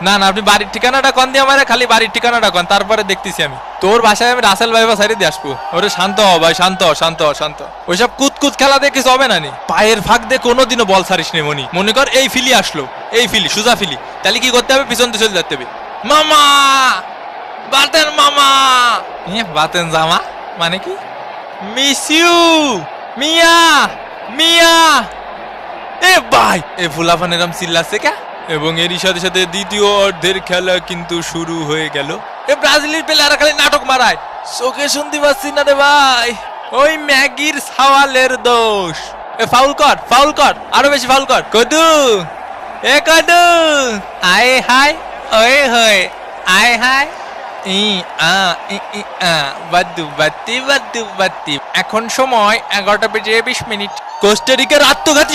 না না, আপনি বাড়ির ঠিকানাটা কন দিয়ে আমার, খালি বাড়ির ঠিকানাটা কন, তারপরে দেখতেছি আমি তোর বাসায় আমি রাসেল ভাই সাইডে দিয়ে আসবো। ওরে শান্ত হ ভাই, শান্ত শান্ত শান্ত। ওইসব কুতকুত খেলা দিয়ে কিছু হবে না নি। পায়ের ফাঁক দিয়ে কোনোদিনও বল ছাড়িস নি মনি। মনে কর এই ফিলি আসলো, এই ফিলি সুজা ফিলি, তাহলে কি করতে হবে? পিছন দিয়ে চলে যেতে হবে। মামা বাতেন, মামা বাতেন জামা মানে কি? মিস ইউ মিয়া, মিয়া। এ ভাই, এ ফুলাফান এরম চিল্লাচ্ছে কে? এবং এরই সাথে সাথে দ্বিতীয় অর্ধের খেলা কিন্তু শুরু হয়ে গেল। এ ব্রাজিলের প্লেয়াররা খালি নাটক মারায়, চোখে শুনতে পাচ্ছি না রে ভাই। ওই ম্যাগির সাওয়ালের দোষ। এ ফাউল কর, ফাউল কর, আরো বেশি ফাউল কর। কদু, এ কদু, আয় হাই, ওয়ে হয়ে, আয় হাই, ই আ ই ই আ, বাদ্দু বাত্তি বাদ্দু বাত্তি। এখন সময় 11টা বেজে 20 মিনিট। কোস্টারিকার আত্মঘাতী